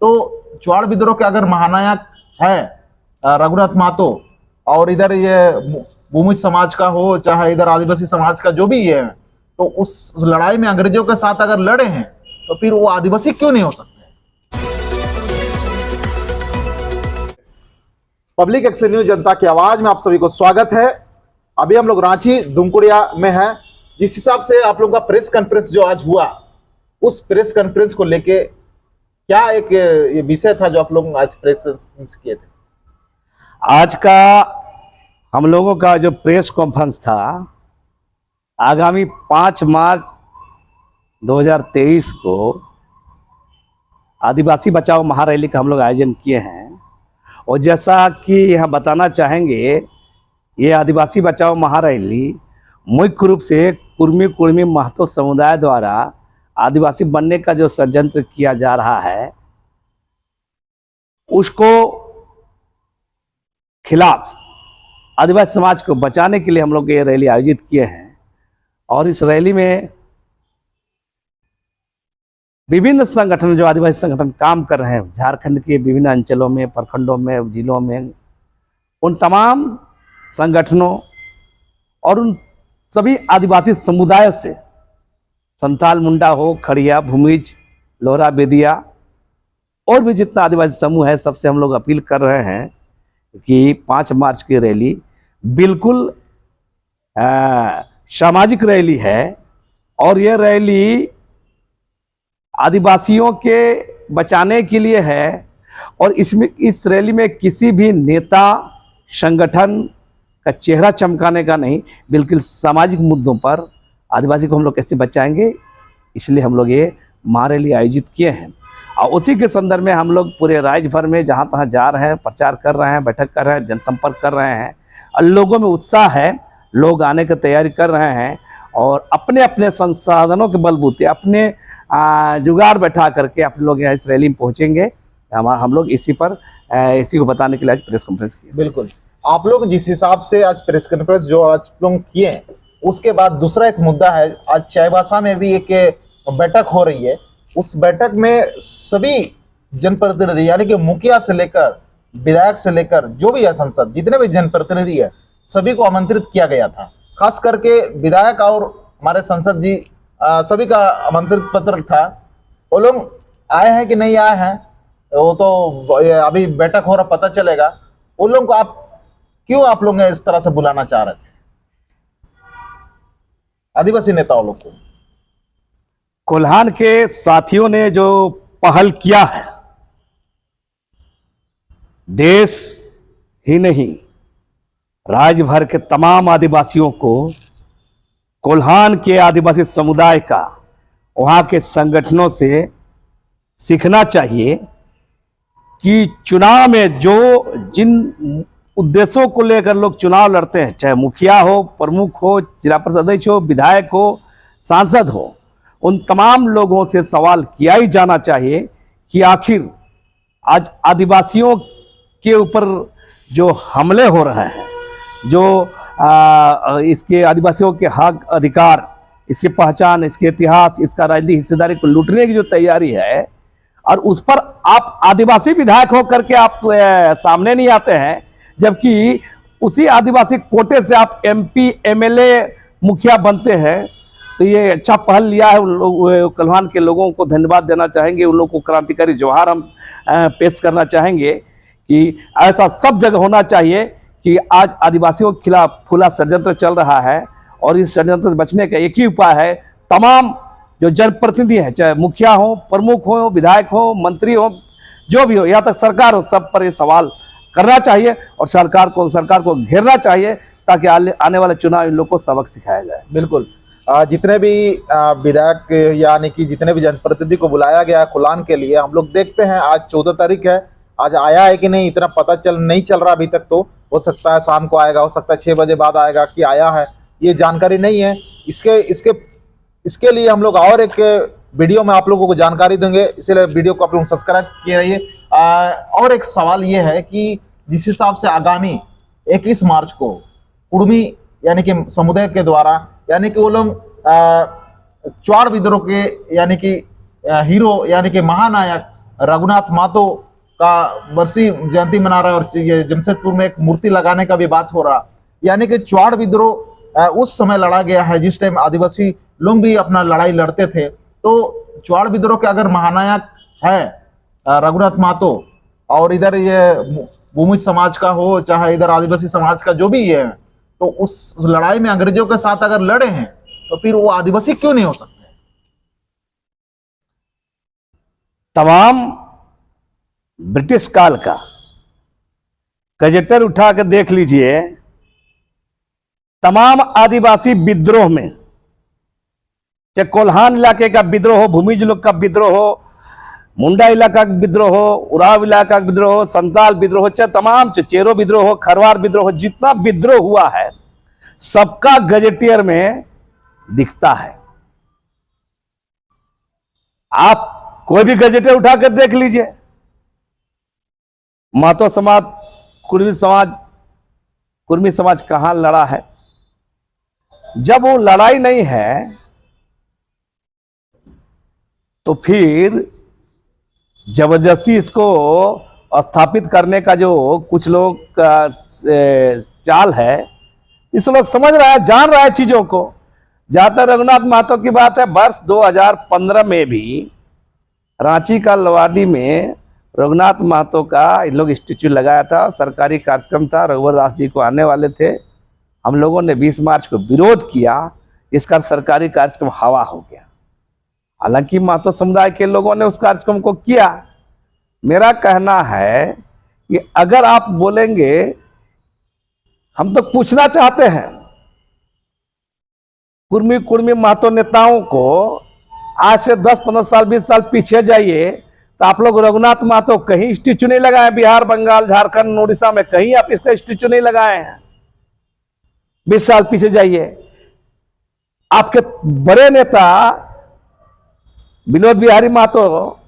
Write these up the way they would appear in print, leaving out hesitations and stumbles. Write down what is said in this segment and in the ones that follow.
तो चुआड़ विद्रोह के अगर महानायक है रघुनाथ महतो, और इधर ये भूमिज समाज का हो चाहे इधर आदिवासी समाज का जो भी ये है, तो उस लड़ाई में अंग्रेजों के साथ अगर लड़े हैं तो फिर वो आदिवासी क्यों नहीं हो सकते। पब्लिक एक्शन न्यूज जनता की आवाज में आप सभी को स्वागत है। अभी हम लोग रांची दुमकुड़िया में हैं। जिस हिसाब से आप लोगों का प्रेस कॉन्फ्रेंस जो आज हुआ, उस प्रेस कॉन्फ्रेंस को लेके क्या एक ये विषय था जो आप लोग आज प्रेस कॉन्फ्रेंस किए थे? आज का हम लोगों का जो प्रेस कॉन्फ्रेंस था, आगामी 5 मार्च 2023 को आदिवासी बचाओ महारैली का हम लोग आयोजन किए हैं। और जैसा कि यहाँ बताना चाहेंगे, ये आदिवासी बचाओ महारैली मुख्य रूप से कुर्मी कुर्मी महतो समुदाय द्वारा आदिवासी बनने का जो षड्यंत्र किया जा रहा है, उसको खिलाफ आदिवासी समाज को बचाने के लिए हम लोग ये रैली आयोजित किए हैं। और इस रैली में विभिन्न संगठन, जो आदिवासी संगठन काम कर रहे हैं झारखंड के विभिन्न अंचलों में, प्रखंडों में, जिलों में, उन तमाम संगठनों और उन सभी आदिवासी समुदायों से, संथाल, मुंडा हो, खड़िया, भूमिज, लोहरा, बेदिया और भी जितना आदिवासी समूह है, सबसे हम लोग अपील कर रहे हैं कि 5 मार्च की रैली बिल्कुल सामाजिक रैली है। और ये रैली आदिवासियों के बचाने के लिए है। और इस रैली में किसी भी नेता संगठन का चेहरा चमकाने का नहीं, बिल्कुल सामाजिक मुद्दों पर आदिवासी को हम लोग कैसे बचाएंगे, इसलिए हम लोग ये महारैली आयोजित किए हैं। और उसी के संदर्भ में हम लोग पूरे राज्य भर में जहाँ तहाँ जा रहे हैं, प्रचार कर रहे हैं, बैठक कर रहे हैं, जनसंपर्क कर रहे हैं। और लोगों में उत्साह है, लोग आने की तैयारी कर रहे हैं और अपने अपने संसाधनों के बलबूते, अपने जुगाड़ बैठा करके आप लोग यहाँ इस रैली में पहुँचेंगे। हम लोग इसी को बताने के लिए आज प्रेस कॉन्फ्रेंस किए। बिल्कुल, आप लोग जिस हिसाब से आज प्रेस कॉन्फ्रेंस जो आज लोग किए, उसके बाद दूसरा एक मुद्दा है, आज चाईबासा में भी एक बैठक हो रही है। उस बैठक में सभी जनप्रतिनिधि यानी कि मुखिया से लेकर विधायक से लेकर जो भी है संसद, जितने भी जनप्रतिनिधि है, सभी को आमंत्रित किया गया था। खास करके विधायक और हमारे संसद जी सभी का आमंत्रित पत्र था। वो लोग आए हैं कि नहीं आए हैं वो तो अभी बैठक हो रहा पता चलेगा। वो लोग को क्यों आप लोग इस तरह से बुलाना चाह रहे थे आदिवासी नेताओं लोग को? कोल्हान के साथियों ने जो पहल किया है, देश ही नहीं राज्य भर के तमाम आदिवासियों को, कोल्हान के आदिवासी समुदाय का, वहाँ के संगठनों से सीखना चाहिए कि चुनाव में जिन उद्देश्यों को लेकर लोग चुनाव लड़ते हैं, चाहे मुखिया हो, प्रमुख हो, जिला परिषद अध्यक्ष हो, विधायक हो, सांसद हो, उन तमाम लोगों से सवाल किया ही जाना चाहिए कि आखिर आज आदिवासियों के ऊपर जो हमले हो रहे हैं, जो इसके आदिवासियों के हक अधिकार, इसकी पहचान, इसके इतिहास, इसका राजनीतिक हिस्सेदारी को लूटने की जो तैयारी है, और उस पर आप आदिवासी विधायक होकर के आप सामने नहीं आते हैं, जबकि उसी आदिवासी कोटे से आप MP, MLA, मुखिया बनते हैं। तो ये अच्छा पहल लिया है। कोल्हान के लोगों को धन्यवाद देना चाहेंगे, उन लोगों को क्रांतिकारी जोहार हम पेश करना चाहेंगे कि ऐसा सब जगह होना चाहिए कि आज आदिवासियों के खिलाफ खुला षड्यंत्र चल रहा है। और इस षड्यंत्र से बचने का एक ही उपाय है, तमाम जो जनप्रतिनिधि हैं, चाहे मुखिया हो, प्रमुख हो, विधायक हो, मंत्री हो, जो भी हो, यहाँ तक सरकार हो, सब पर ये सवाल करना चाहिए और सरकार को घेरना चाहिए, ताकि आने वाले चुनाव इन लोग को सबक सिखाया जाए। बिल्कुल, जितने भी विधायक यानी कि जितने भी जनप्रतिनिधि को बुलाया गया कोल्हान के लिए, हम लोग देखते हैं आज 14 तारीख है, आज आया है कि नहीं इतना पता नहीं चल रहा अभी तक। तो हो सकता है शाम को आएगा, हो सकता है 6 बजे बाद आएगा कि आया है, ये जानकारी नहीं है। इसके लिए हम लोग और एक वीडियो में आप लोगों को जानकारी देंगे, इसलिए वीडियो को आप लोग सब्सक्राइब किए रहिए। और एक सवाल ये है कि जिस हिसाब से आगामी 21 मार्च को कुर्मी यानी कि समुदाय के द्वारा, यानी कि वो लोग चुआड़ विद्रोह के यानी कि हीरो यानी कि महानायक रघुनाथ महतो का वर्षी जयंती मना रहा है और ये जमशेदपुर में एक मूर्ति लगाने का भी बात हो रहा, यानी कि चुआड़ विद्रोह उस समय लड़ा गया है जिस टाइम आदिवासी लोग भी अपना लड़ाई लड़ते थे। तो चुआड़ विद्रोह के अगर महानायक है रघुनाथ महतो, और इधर ये भूमिज समाज का हो चाहे इधर आदिवासी समाज का जो भी ये है, तो उस लड़ाई में अंग्रेजों के साथ अगर लड़े हैं तो फिर वो आदिवासी क्यों नहीं हो सकते? तमाम ब्रिटिश काल का गजेटर उठा कर देख लीजिए, तमाम आदिवासी विद्रोह में, चाहे कोल्हान इलाके का विद्रोह हो, भूमिज लोग का विद्रोह हो, मुंडा इलाका का विद्रोह हो, उराव इलाका का विद्रोह हो, संताल विद्रोह हो, चाहे तमाम चेरो विद्रोह हो, खरवार विद्रोह हो, जितना विद्रोह हुआ है सबका गजेटियर में दिखता है। आप कोई भी गजेटियर उठाकर देख लीजिए, महतो समाज, कुर्मी समाज कहां लड़ा है। जब वो लड़ाई नहीं है तो फिर जबरदस्ती इसको स्थापित करने का जो कुछ लोग का चाल है, इस लोग समझ रहा है, जान रहा है चीजों को। जहां तक रघुनाथ महतो की बात है, वर्ष 2015 में भी रांची का लवाडी में रघुनाथ महतो का इन लोग स्टेच्यू लगाया था, सरकारी कार्यक्रम था, रघुवर दास जी को आने वाले थे। हम लोगों ने 20 मार्च को विरोध किया, इसका सरकारी कार्यक्रम हवा हो गया। हालांकि महतो समुदाय के लोगों ने उस कार्यक्रम को किया। मेरा कहना है कि अगर आप बोलेंगे, हम तो पूछना चाहते हैं कुर्मी महतो नेताओं को, आज से 10-15 साल 20 साल पीछे जाइए तो आप लोग रघुनाथ महतो कहीं स्टेच्यू नहीं लगाए, बिहार, बंगाल, झारखंड, उड़ीसा में कहीं आप इसका स्टेच्यू नहीं लगाए हैं। 20 साल पीछे जाइए, आपके बड़े नेता विनोद बिहारी महतो,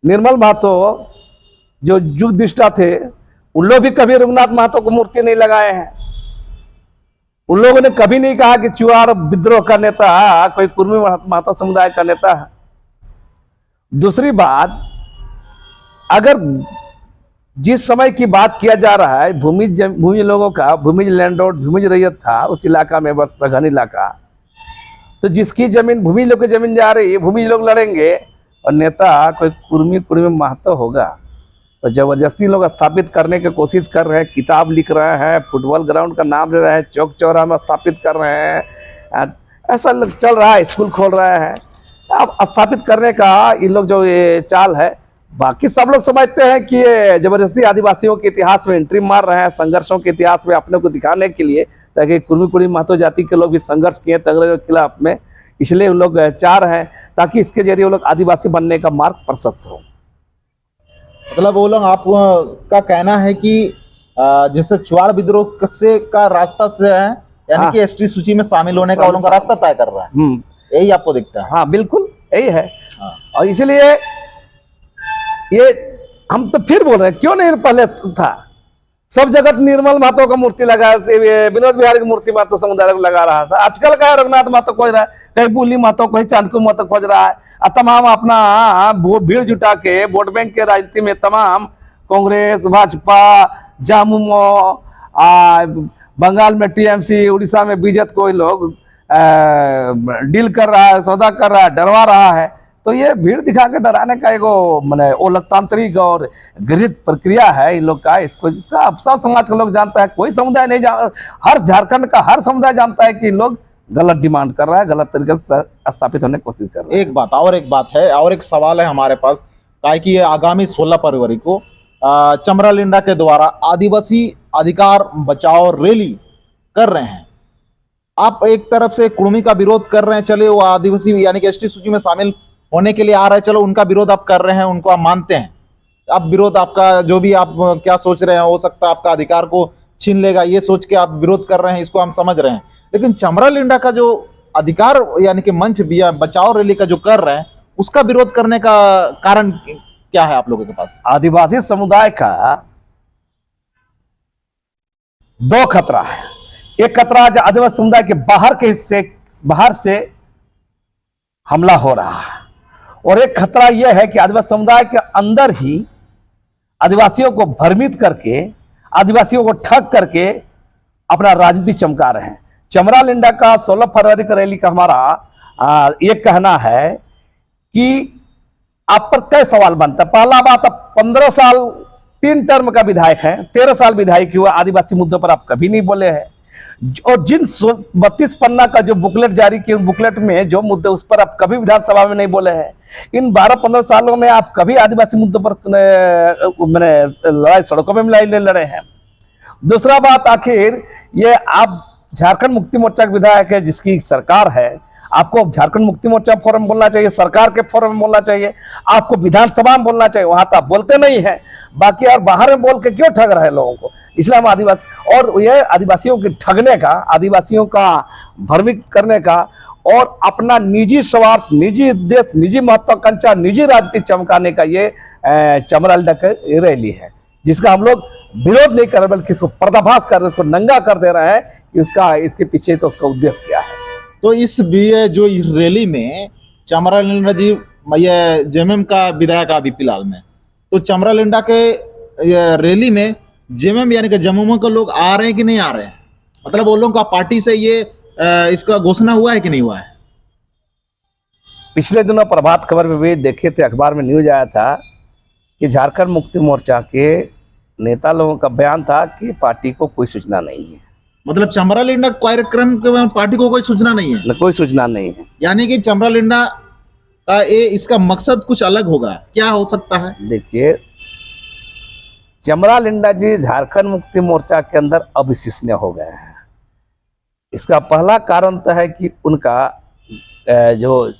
निर्मल महतो जो युग दृष्टा थे, उन लोग भी कभी रघुनाथ महतो को मूर्ति नहीं लगाए हैं। उन लोगों ने कभी नहीं कहा कि चुआड़ विद्रोह का नेता कोई कुर्मी महतो समुदाय का नेता है। दूसरी बात, अगर जिस समय की बात किया जा रहा है, भूमिज लोगों का, भूमिज लैंडलॉर्ड, भूमिज रैयत था उस इलाका में, बस सघन इलाका, तो जिसकी जमीन, भूमिज लोग की जमीन जा रही है, भूमिज लोग लड़ेंगे और नेता कोई कुर्मी महतो होगा। तो जबरदस्ती लोग स्थापित करने की कोशिश कर रहे हैं, किताब लिख रहे हैं, फुटबॉल ग्राउंड का नाम ले रहे हैं, चौक चौराहा में स्थापित कर रहे हैं, ऐसा चल रहा है, स्कूल खोल रहे हैं। अब स्थापित करने का इन लोग जो ये चाल है, बाकी सब लोग समझते हैं कि ये जबरदस्ती आदिवासियों के इतिहास में एंट्री मार रहे हैं, संघर्षों के इतिहास में अपने को दिखाने के लिए, ताकि कुर्मी महतो जाति के लोग भी संघर्ष किए अंग्रेजों के खिलाफ में, इसलिए उन लोग चाह रहे हैं ताकि इसके जरिए वो लोग आदिवासी बनने का मार्ग प्रशस्त हो। मतलब वो लोग, आप का कहना है कि जिससे चुआड़ विद्रोह से का रास्ता से है, यानी कि एसटी सूची में शामिल होने का वो लोग का रास्ता तय कर रहा है, यही आपको दिखता है? हाँ बिल्कुल यही है। हाँ। और इसलिए ये हम तो फिर बोल रहे हैं, क्यों नहीं पहले था, सब जगत निर्मल महतो का मूर्ति लगा, विनोद बिहारी की मूर्ति महतो समुदाय को लगा रहा था। आजकल का रघुनाथ महतो खोज रहा है, कहीं बुली महतो, कहीं चांदकू महतो खोज रहा है, तमाम अपना भीड़ जुटा के वोट बैंक के राजनीति में तमाम कांग्रेस, भाजपा, जामुमो, बंगाल में टीएमसी, उड़ीसा में बीजेपी, कोई लोग डील कर रहा है, सौदा कर रहा है, डरवा रहा है। तो ये भीड़ दिखा के डराने का एगो माने वो लोकतांत्रिक और गृहित प्रक्रिया है इन लोग का। इसको, इसका अब सब समाज के लोग जानता है, कोई समुदाय नहीं जान, हर झारखंड का हर समुदाय जानता है कि इन लोग गलत डिमांड कर रहा है, गलत तरीके से स्थापित होने की कोशिश कर रहा है। एक बात है और एक सवाल है हमारे पास, कि ये आगामी 16 फरवरी को चमरालिंडा के द्वारा आदिवासी अधिकार बचाओ रैली कर रहे हैं। आप एक तरफ से कुर्मी का विरोध कर रहे हैं, चले वो आदिवासी यानी कि एसटी सूची में शामिल होने के लिए आ रहा है, चलो उनका विरोध आप कर रहे हैं, उनको आप मानते हैं। आप विरोध, आपका जो भी आप क्या सोच रहे हैं, हो सकता है आपका अधिकार को छीन लेगा, ये सोच के आप विरोध कर रहे हैं, इसको हम समझ रहे हैं। लेकिन चमरालिंडा का जो अधिकार यानी कि मंच बचाओ रैली का जो कर रहे हैं, उसका विरोध करने का कारण क्या है आप लोगों के पास? आदिवासी समुदाय का दो खतरा है। एक खतरा जो आदिवासी समुदाय के बाहर के हिस्से, बाहर से हमला हो रहा है, और एक खतरा यह है कि आदिवासी समुदाय के अंदर ही आदिवासियों को भ्रमित करके, आदिवासियों को ठग करके अपना राजनीति चमका रहे हैं। चमरा लिंडा का 16 फरवरी का रैली का हमारा ये कहना है कि आप पर कई सवाल बनता है। पहला बात, आप 15 साल 3 टर्म का विधायक है, 13 साल विधायक हुआ, आदिवासी मुद्दों पर आप कभी नहीं बोले हैं। और जिन 32 पन्ना का जो बुकलेट जारी किए, बुकलेट में जो मुद्दे, उस पर आप कभी विधानसभा में नहीं बोले हैं। इन 12-15 सालों में आप कभी आदिवासी मुद्दों पर मैंने लड़ाई, सड़कों में लड़ाई नहीं लड़े हैं। दूसरा बात, आखिर ये आप झारखंड मुक्ति मोर्चा के विधायक है, जिसकी सरकार है, आपको झारखंड मुक्ति मोर्चा फोरम बोलना चाहिए, सरकार के फोरम में बोलना चाहिए, आपको विधानसभा में बोलना चाहिए। वहां तो आप बोलते नहीं है, बाकी और बाहर में बोल के क्यों ठग रहे हैं लोगों को? इसलिए हम आदिवासी, और यह आदिवासियों के ठगने का, आदिवासियों का भ्रमित करने का और अपना निजी स्वार्थ, निजी उद्देश्य, निजी महत्वाकांक्षा, निजी राजनीति चमकाने का ये चमरा लिंडा की रैली है, जिसका हम लोग विरोध नहीं कर रहे, बल्कि इसको पर्दाफाश कर रहे हैं, इसको नंगा कर दे रहे हैं कि उसका, इसके पीछे तो उसका उद्देश्य क्या है। तो इस जो इस रैली में चमरा लिंडा जी, ये जेएमएम का विधायक अभी फिलहाल में, तो चमरा लिंडा के ये रैली में जेएमएम यानी कि जमुआ के लोग आ रहे हैं कि नहीं आ रहे हैं? मतलब वो लोगों का पार्टी से ये इसका घोषणा हुआ है कि नहीं हुआ है? पिछले दिनों प्रभात खबर में भी देखे थे, अखबार में न्यूज आया था कि झारखंड मुक्ति मोर्चा के नेता लोगों का बयान था कि पार्टी को कोई सूचना नहीं है। मतलब चमरा लिंडा कार्यक्रम के पार्टी को कोई सूचना नहीं है? न कोई सूचना नहीं है। यानी कि चमरा लिंडा का ये इसका मकसद कुछ अलग होगा, क्या हो सकता है? देखिए, चमरा लिंडा जी झारखंड मुक्ति मोर्चा के अंदर अविश्वसनीय हो गए हैं। इसका पहला कारण तो है कि उनका जो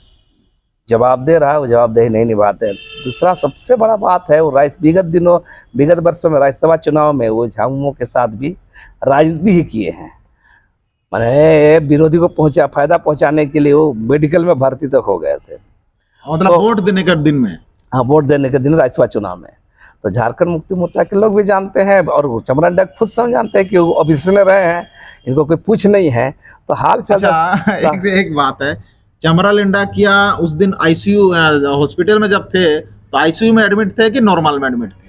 जवाबदेह रहा, वो जवाबदेही नहीं निभाते हैं। दूसरा सबसे बड़ा बात है, वो विगत वर्षों में राज्यसभा चुनाव में वो झामुमो के साथ भी राजनीति ही किए हैं। मैंने विरोधी को फायदा पहुंचाने के लिए वो मेडिकल में भर्ती तक हो गए थे, मतलब वोट देने के दिन में। हाँ, वोट देने के दिन राज्यसभा चुनाव में। तो झारखंड मुक्ति मोर्चा के लोग भी जानते हैं और चमरा लिंडा खुद समझ जानते हैं कि वो अविश्वसनीय रहे हैं, इनको कोई पूछ नहीं है। तो हाल फिलहाल एक बात है, चमरा लिंडा क्या उस दिन आईसीयू हॉस्पिटल में जब थे तो आईसीयू में एडमिट थे कि नॉर्मल में एडमिट थे?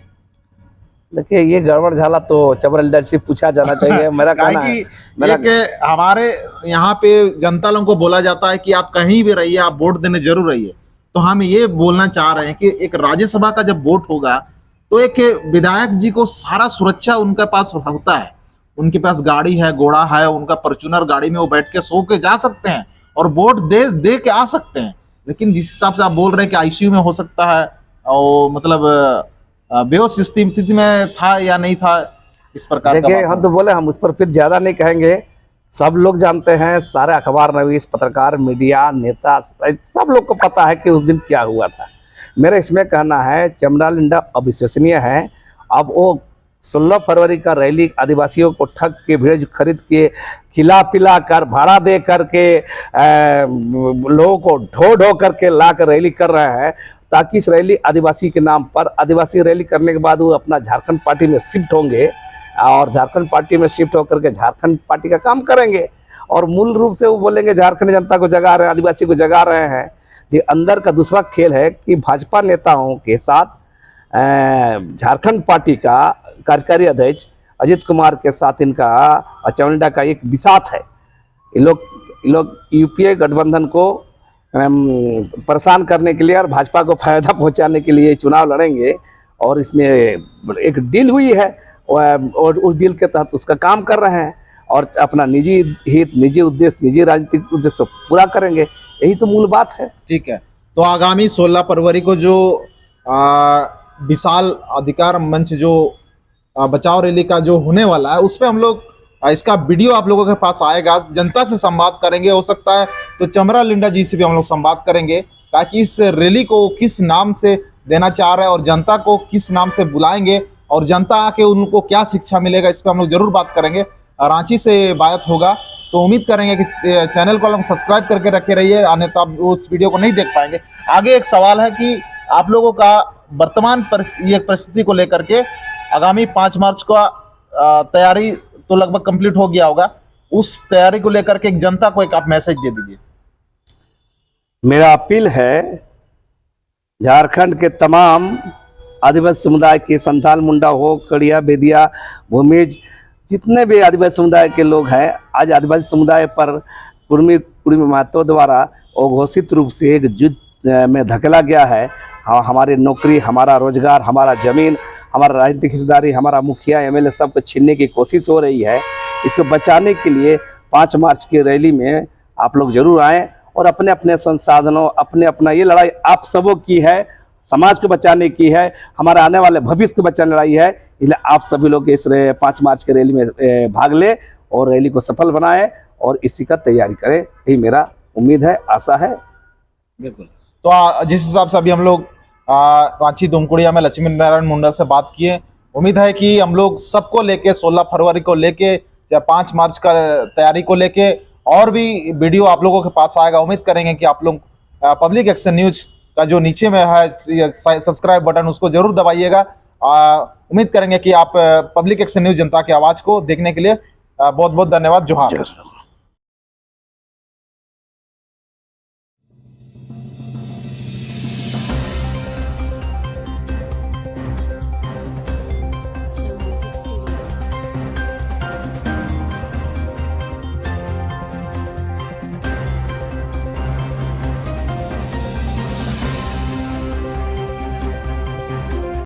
देखिए, ये गड़बड़ झाला तो चमरा लिंडा से पूछा जाना चाहिए। मेरा कहना है कि हमारे यहाँ पे जनता लोगों को बोला जाता है कि आप कहीं भी रहिए, आप वोट देने जरूर रहिए। तो हम ये बोलना चाह रहे हैं कि एक राज्यसभा का जब वोट होगा तो एक विधायक जी को सारा सुरक्षा उनके पास होता है, उनके पास गाड़ी है, घोड़ा है, उनका फॉर्च्यूनर गाड़ी में वो बैठ के सो के जा सकते हैं और वोट दे के आ सकते हैं। लेकिन जिस हिसाब से आप बोल रहे हैं कि आईसीयू में हो सकता है, और मतलब बेहोश स्थिति में था या नहीं था, इस प्रकार देखिए, हम तो बोले, हम उस पर फिर ज्यादा नहीं कहेंगे। सब लोग जानते हैं, सारे अखबार नवीस, पत्रकार, मीडिया, नेता, सब लोग को पता है कि उस दिन क्या हुआ था। मेरा इसमें कहना है चमरा लिंडा अविश्वसनीय है। अब वो 16 फरवरी का रैली आदिवासियों को ठग के, भीड़ खरीद के, खिला पिला कर, भाड़ा दे करके, लोगों को ढो करके ला कर रैली कर रहे हैं, ताकि इस रैली आदिवासी के नाम पर, आदिवासी रैली करने के बाद वो अपना झारखंड पार्टी में शिफ्ट होंगे और झारखंड पार्टी में शिफ्ट होकर के झारखंड पार्टी का काम करेंगे। और मूल रूप से वो बोलेंगे झारखंड जनता को जगा रहे हैं, आदिवासी को जगा रहे हैं। ये अंदर का दूसरा खेल है कि भाजपा नेताओं के साथ झारखंड पार्टी का कार्यकारी अध्यक्ष अजित कुमार के साथ इनका चमरा लिंडा का एक विसाथ है। ये लोग यूपीए गठबंधन को परेशान करने के लिए और भाजपा को फायदा पहुंचाने के लिए चुनाव लड़ेंगे, और इसमें एक डील हुई है और उस डील के तहत उसका काम कर रहे हैं और अपना निजी हित, निजी उद्देश्य, निजी राजनीतिक उद्देश्य पूरा करेंगे। यही तो मूल बात है। ठीक है, तो आगामी 16 फरवरी को जो विशाल अधिकार मंच जो बचाव रैली का जो होने वाला है, उस पर हम लोग इसका वीडियो आप लोगों के पास आएगा, जनता से संवाद करेंगे। हो सकता है तो चमरा लिंडा जी से भी हम लोग संवाद करेंगे, ताकि इस रैली को किस नाम से देना चाह रहे हैं और जनता को किस नाम से बुलाएंगे और जनता आके उनको क्या शिक्षा मिलेगा, इस पर हम लोग जरूर बात करेंगे। रांची से बात होगा, तो उम्मीद करेंगे कि चैनल को हम सब्सक्राइब करके रखे रहिए, अन्यथा आप उस वीडियो को नहीं देख पाएंगे। आगे एक सवाल है कि आप लोगों का वर्तमान परिस्थिति को लेकर के आगामी 5 मार्च का तैयारी तो लगभग कंप्लीट हो गया होगा, उस तैयारी को लेकर के एक जनता को एक आप मैसेज दे दीजिए। मेरा अपील है झारखंड के तमाम आदिवासी समुदाय के संथाल, मुंडा हो, कड़िया, बेदिया, भूमिज, जितने भी आदिवासी समुदाय के लोग हैं, आज आदिवासी समुदाय पर कुर्मी महतो द्वारा अघोषित रूप से एक युद्ध में धकेला गया है। हमारी नौकरी, हमारा रोजगार, हमारा जमीन, हमारा राजनीतिक हिस्सेदारी, हमारा मुखिया, एमएलए सबको छीनने की कोशिश हो रही है। इसको बचाने के लिए 5 मार्च की रैली में आप लोग जरूर आएँ और अपने अपने संसाधनों, अपना ये लड़ाई आप सबों की है, समाज को बचाने की है, हमारे आने वाले भविष्य को बचाने लड़ाई है। इसलिए आप सभी लोग इस 5 मार्च की रैली में भाग लें और रैली को सफल बनाएं और इसी का तैयारी करें, यही मेरा उम्मीद है, आशा है। बिल्कुल। तो जिस हिसाब से अभी हम लोग रांची दुमकुड़िया में लक्ष्मी नारायण मुंडा से बात किए, उम्मीद है कि हम लोग सबको लेके 16 फरवरी को लेके या 5 मार्च का तैयारी को लेके और भी वीडियो आप लोगों के पास आएगा। उम्मीद करेंगे कि आप लोग पब्लिक एक्शन न्यूज का जो नीचे में है सब्सक्राइब बटन, उसको जरूर दबाइएगा। उम्मीद करेंगे कि आप पब्लिक एक्शन न्यूज जनता की आवाज़ को देखने के लिए बहुत बहुत धन्यवाद। जोहार।